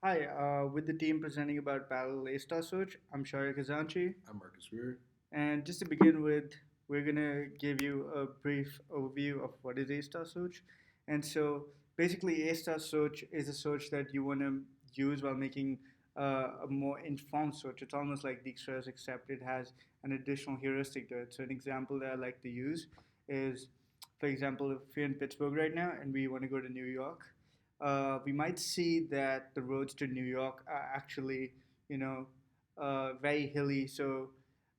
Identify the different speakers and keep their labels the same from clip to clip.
Speaker 1: Hi, with the team presenting about parallel A-star search, I'm Sharia Kazanchi.
Speaker 2: I'm Marcus Weir.
Speaker 1: And just to begin with, we're going to give you a brief overview of what is A-star search. And so basically, A-star search is a search that you want to use while making a more informed search. It's almost like Dijkstra's, except it has an additional heuristic to it. So an example that I like to use is, for example, if we're in Pittsburgh right now and we want to go to New York, we might see that the roads to New York are actually, you know, very hilly.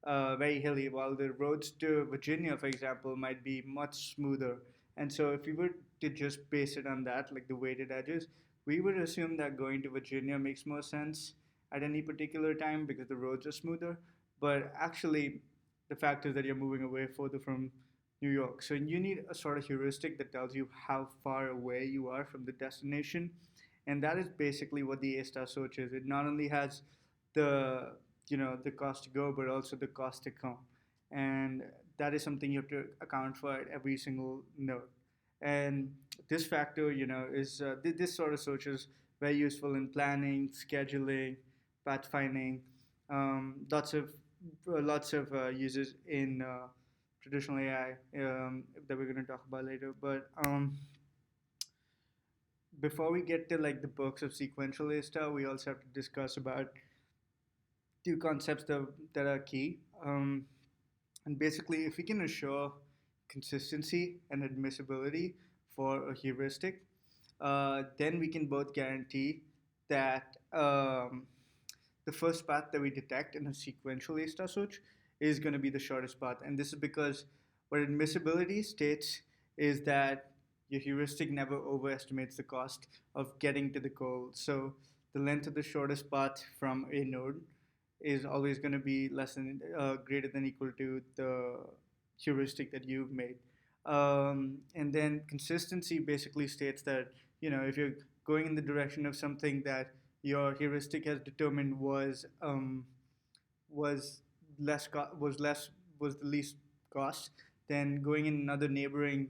Speaker 1: Very hilly, while the roads to Virginia, for example, might be much smoother. And so, if we were to just base it on that, like the weighted edges, we would assume that going to Virginia makes more sense at any particular time because the roads are smoother. But actually, the fact is that you're moving away further from New York. So you need a sort of heuristic that tells you how far away you are from the destination. And that is basically what the A star search is. It not only has the the cost to go, but also the cost to come, and that is something you have to account for at every single node. And this factor, is this sort of search is very useful in planning, scheduling, pathfinding, lots of uses in traditional AI that we're going to talk about later. But before we get to like the perks of sequential A star, we also have to discuss about two concepts that are key. And basically, if we can assure consistency and admissibility for a heuristic, then we can both guarantee that the first path that we detect in a sequential A star search is going to be the shortest path. And this is because what admissibility states is that your heuristic never overestimates the cost of getting to the goal. So the length of the shortest path from a node is always going to be less than greater than equal to the heuristic that you've made. And then consistency basically states that if you're going in the direction of something that your heuristic has determined was was the least cost, then going in another neighboring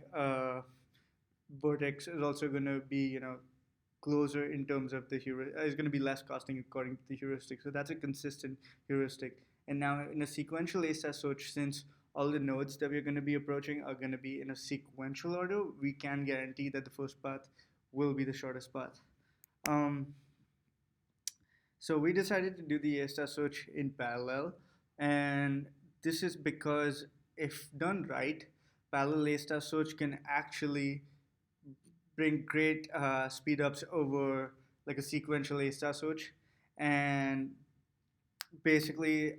Speaker 1: vertex is also going to be closer in terms of the heuristic, is going to be less costing according to the heuristic. So that's a consistent heuristic. And now in a sequential A star search, since all the nodes that we're going to be approaching are going to be in a sequential order, we can guarantee that the first path will be the shortest path. Um, so we decided to do the A star search in parallel, and this is because if done right, parallel A star search can actually bring great speed ups over like a sequential A star search, and basically,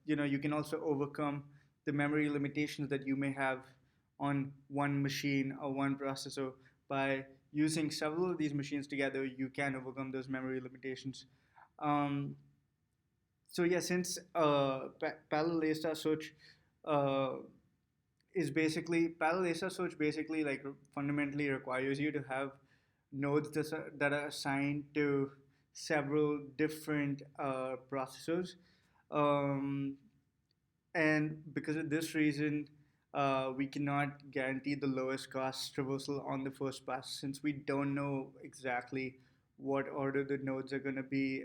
Speaker 1: you can also overcome the memory limitations that you may have on one machine or one processor by using several of these machines together. You can overcome those memory limitations. Um, so yeah, since parallel A star search uh, is basically parallel ASA search basically like fundamentally requires you to have nodes that are assigned to several different processors, um, and because of this reason, we cannot guarantee the lowest cost traversal on the first pass since we don't know exactly what order the nodes are going to be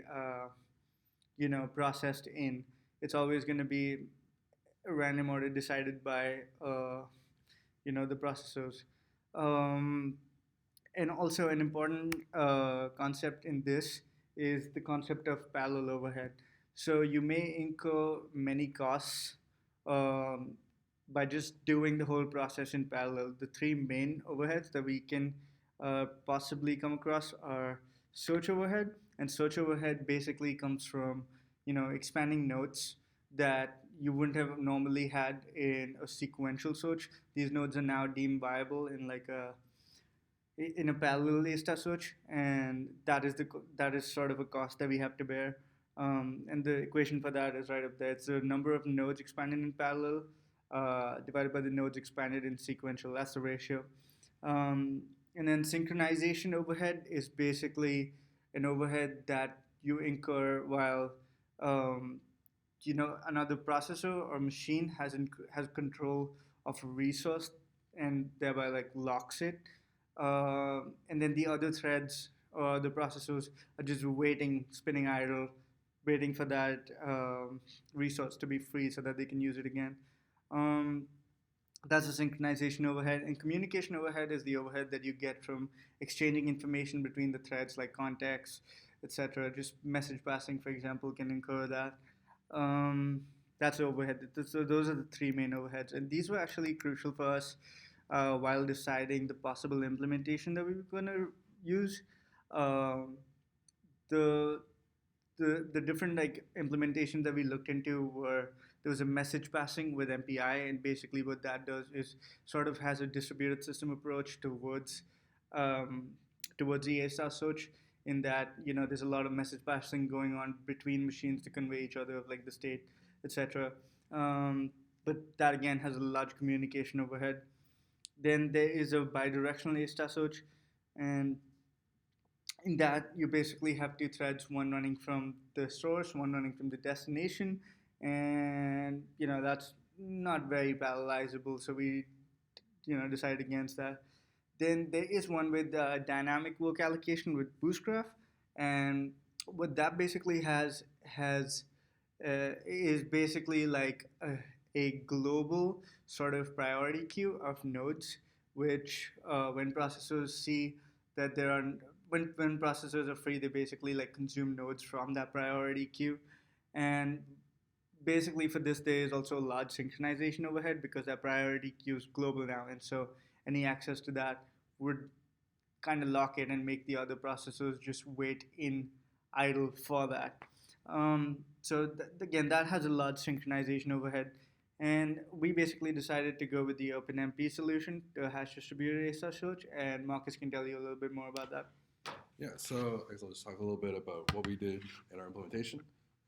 Speaker 1: processed in. It's always going to be a random order decided by the processors. Um, and also an important concept in this is the concept of parallel overhead. So you may incur many costs um, by just doing the whole process in parallel. The three main overheads that we can possibly come across are search overhead, and search overhead basically comes from expanding nodes that you wouldn't have normally had in a sequential search. These nodes are now deemed viable in a parallel A search, and that is sort of a cost that we have to bear. And the equation for that is right up there. It's the number of nodes expanded in parallel divided by the nodes expanded in sequential. That's the ratio. Um, and then synchronization overhead is basically an overhead that you incur while um, another processor or machine has control of a resource and thereby like locks it, and then the other threads or the processors are just waiting, spinning idle, waiting for that resource to be free so that they can use it again. Um, that's the synchronization overhead. And communication overhead is the overhead that you get from exchanging information between the threads, like contacts, etc. Just message passing, for example, can incur that. Um, that's overhead. So those are the three main overheads, and these were actually crucial for us while deciding the possible implementation that we were going to use. Um, the the different like implementations that we looked into were there was a message passing with MPI, and basically what that does is sort of has a distributed system approach um, towards the ASR search. In that there's a lot of message passing going on between machines to convey each other of like the state, etc. Um, but that again has a large communication overhead. Then there is a bidirectional ASTA search, and in that you basically have two threads, one running from the source, one running from the destination, and that's not very parallelizable, so we decided against that. Then there is one with dynamic work allocation with boostgraph, and what that basically has is basically like a global sort of priority queue of nodes, which when processors see that there are when processors are free, they basically like consume nodes from that priority queue. And basically for this there is also a large synchronization overhead because that priority queue is global now, and so any access to that would kind of lock it and make the other processors just wait in idle for that. Again, that has a large synchronization overhead, and we basically decided to go with the OpenMP solution, the hash distributed ASR search, and Marcus can tell you a little bit more about that.
Speaker 2: Yeah, so I guess I'll just talk a little bit about what we did in our implementation.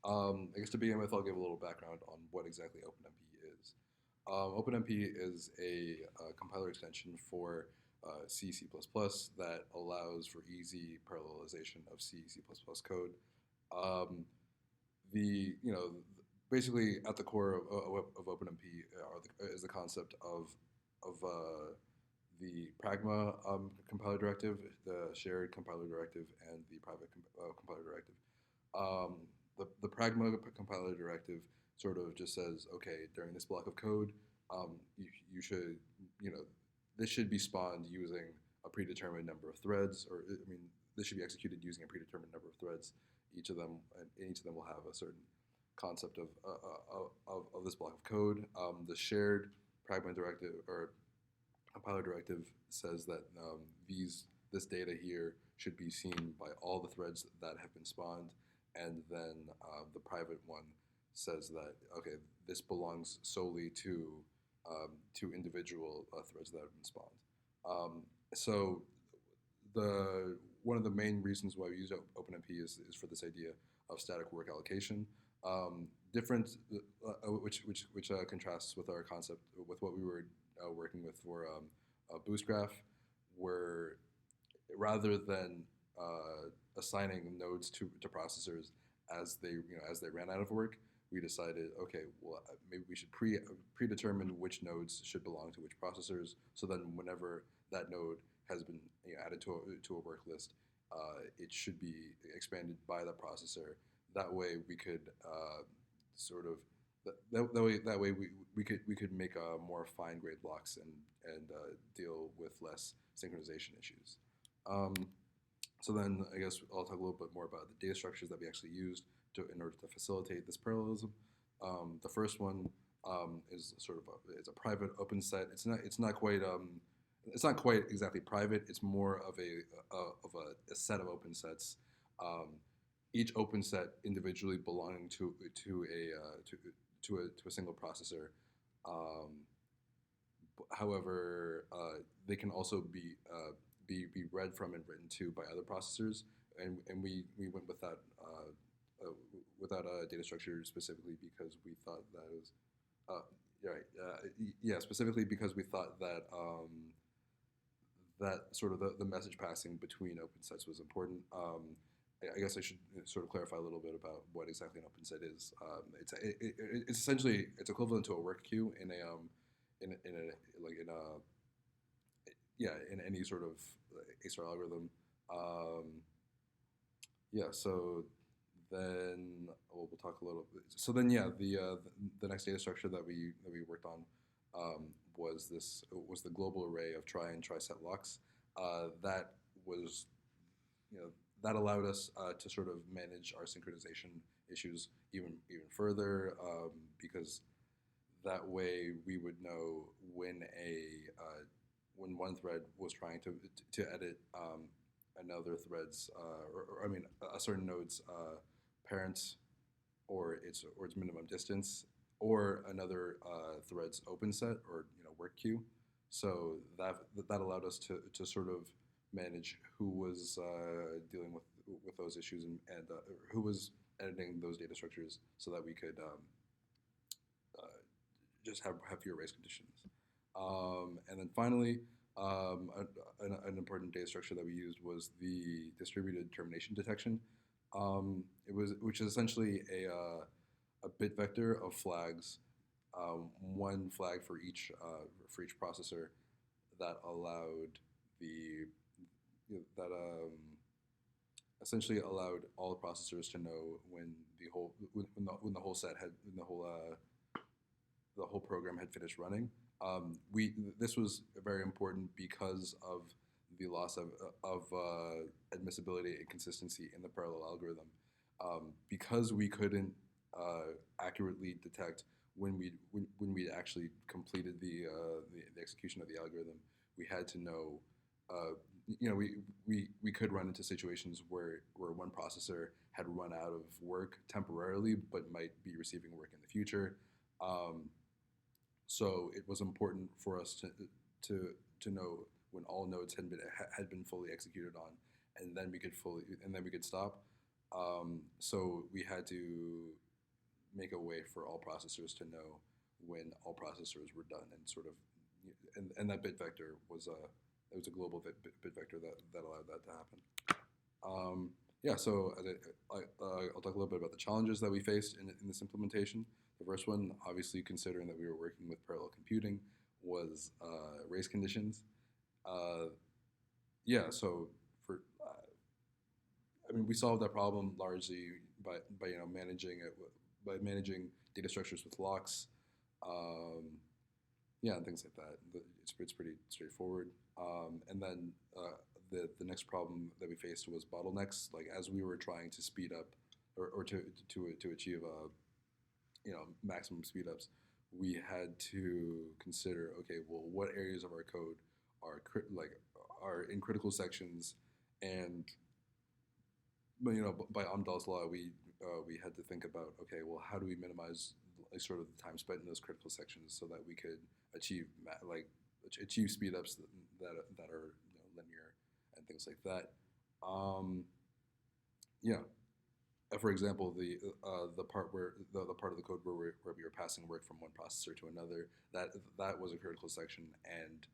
Speaker 2: I guess to begin with, I'll give a little background on what exactly OpenMP is. OpenMP is a compiler extension for C, C++ that allows for easy parallelization of C, C++ code. Um, basically at the core of OpenMP is the concept of the Pragma compiler directive, the shared compiler directive, and the private compiler directive. Um, the Pragma compiler directive sort of just says, okay, during this block of code, you should, this should be spawned using a predetermined number of threads, or I mean, this should be executed using a predetermined number of threads. Each of them will have a certain concept of this block of code. The shared Pragma directive or compiler directive says that this data here should be seen by all the threads that have been spawned, and then the private one says that okay, this belongs solely to individual threads that have been spawned. So the one of the main reasons why we use OpenMP is for this idea of static work allocation. Different, which contrasts with our concept with what we were working with for Boostgraph, where rather than assigning nodes to processors as they ran out of work, we decided, okay, well, maybe we should predetermine which nodes should belong to which processors. So then, whenever that node has been added to a work list, it should be expanded by that processor. That way, we could sort of that way we could make more fine grained blocks and deal with less synchronization issues. Um, so then I guess I'll talk a little bit more about the data structures that we actually used in order to facilitate this parallelism. The first one is sort of it's a private open set. It's not quite exactly private. It's more of a set of open sets. Each open set individually belonging to a single processor. However, they can also be read from and written to by other processors, and we went with that data structure specifically because we thought that it was specifically because we thought that that sort of the message passing between open sets was important. I guess I should sort of clarify a little bit about what exactly an open set is. It's essentially it's equivalent to a work queue in a in any sort of ASR algorithm. Yeah, so then we'll talk a little bit. So then, yeah, the next data structure that we worked on was the global array of try and try-set locks. That was, you know, that allowed us to sort of manage our synchronization issues even further, because that way we would know when one thread was trying to edit another thread's or I mean a certain node's parent or its minimum distance, or another thread's open set or work queue. So that allowed us to sort of manage who was dealing with those issues, and who was editing those data structures, so that we could uh, just have fewer race conditions. And then finally, an important data structure that we used was the distributed termination detection. Which is essentially a bit vector of flags, one flag for each processor, that allowed the that essentially allowed all the processors to know when the whole set had when the whole program had finished running. We This was very important because of the loss of admissibility and consistency in the parallel algorithm. Because we couldn't accurately detect when we actually completed the execution of the algorithm, we had to know. We could run into situations where one processor had run out of work temporarily, but might be receiving work in the future. Um, so it was important for us to know when all nodes had been fully executed on, and then we could stop. So we had to make a way for all processors to know when all processors were done, and sort of, and that bit vector was a global bit vector that allowed that to happen. Yeah, so I'll talk a little bit about the challenges that we faced in this implementation. The first one, obviously, considering that we were working with parallel computing, was race conditions. Uh, yeah, so for I mean, we solved that problem largely by managing it by managing data structures with locks, um, yeah, and things like that. It's pretty straightforward. And then the next problem that we faced was bottlenecks. Like, as we were trying to speed up, or to achieve maximum speed ups, we had to consider, okay, well, what areas of our code are are in critical sections, and by Amdahl's law, we had to think about, okay, well, how do we minimize sort of the time spent in those critical sections, so that we could achieve achieve speed ups that are linear, and things like that. Um, yeah. For example, the part the part of the code where we were passing work from one processor to another, that was a critical section, and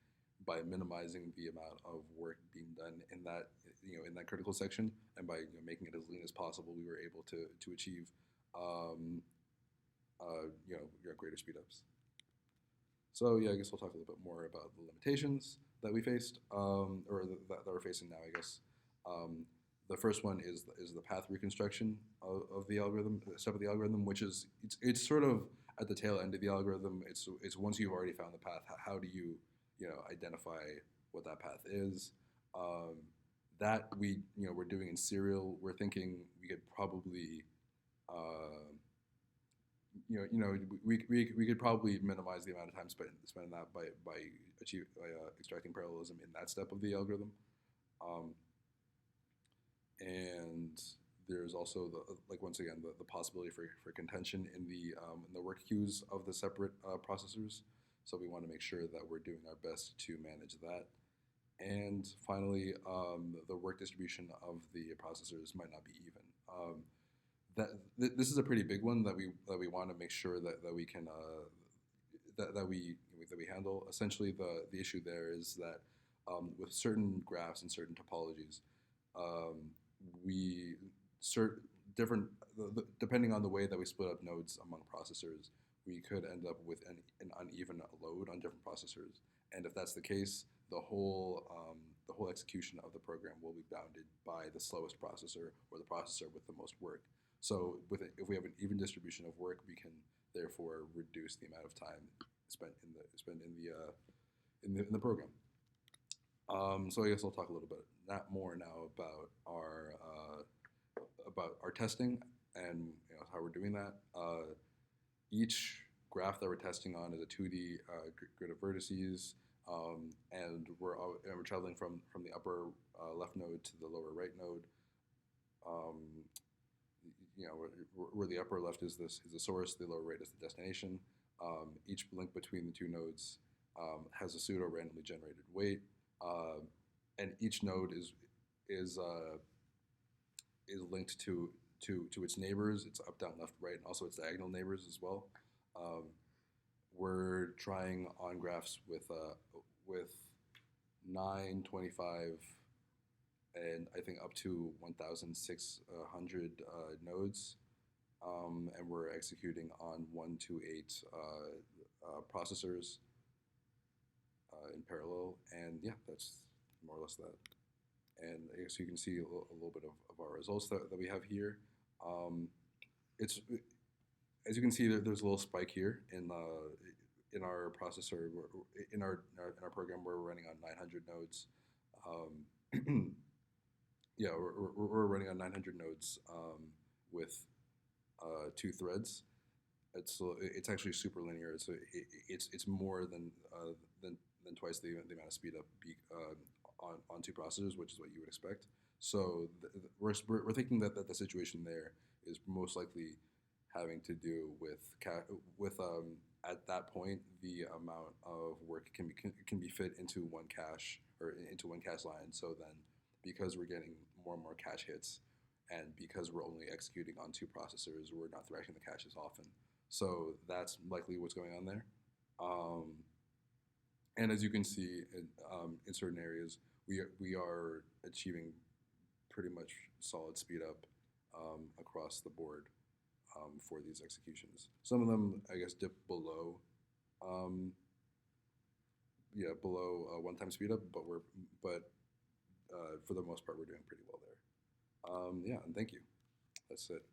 Speaker 2: by minimizing the amount of work being done in that critical section, and by making it as lean as possible, we were able to achieve um, greater speedups. So yeah, I guess we'll talk a little bit more about the limitations that we faced, that we're facing now, I guess. Um, the first one is the path reconstruction of the algorithm, the step of the algorithm, which is it's sort of at the tail end of the algorithm. It's once you've already found the path, how do you identify what that path is? Um, that we're doing in serial. We're thinking we could probably uh, we could probably minimize the amount of time spent in that by extracting parallelism in that step of the algorithm. Um, and there's also once again the possibility for contention in the work queues of the separate processors. So we want to make sure that we're doing our best to manage that. And finally, the work distribution of the processors might not be even. This is a pretty big one that we want to make sure that we can that we handle. Essentially, the issue there is that with certain graphs and certain topologies, um, we different depending on the way that we split up nodes among processors, we could end up with an uneven load on different processors. And if that's the case, the whole execution of the program will be bounded by the slowest processor or the processor with the most work. So if we have an even distribution of work, we can therefore reduce the amount of time spent in the program. So I guess I'll talk a little bit more now about our testing and how we're doing that. Each graph that we're testing on is a 2D grid of vertices, and we're traveling from the upper left node to the lower right node. Where the upper left is the source, the lower right is the destination. Each link between the two nodes has a pseudo randomly generated weight, and each node is linked to its neighbors, its up, down, left, right, and also its diagonal neighbors as well. We're trying on graphs with 9, 25, and I think up to 1,600 nodes, and we're executing on 1 to 8 processors in parallel, and yeah, that's more or less that. And I guess you can see a little bit of our results that we have here. It's as you can see, there's a little spike here in our processor, in our program where we're running on 900 nodes. Yeah, we're running on 900 nodes with 2 threads. It's actually super linear. It's more than twice the amount of speed up on 2 processors, which is what you would expect. So we're thinking that the situation there is most likely having to do with at that point the amount of work can be fit into one cache or into one cache line. So then, because we're getting more and more cache hits, and because we're only executing on 2 processors, we're not thrashing the caches often. So that's likely what's going on there. And as you can see, in certain areas, we are achieving pretty much solid speed up across the board for these executions. Some of them, I guess, dip below, below 1 time speed up, but for the most part, we're doing pretty well there. Yeah, and thank you. That's it.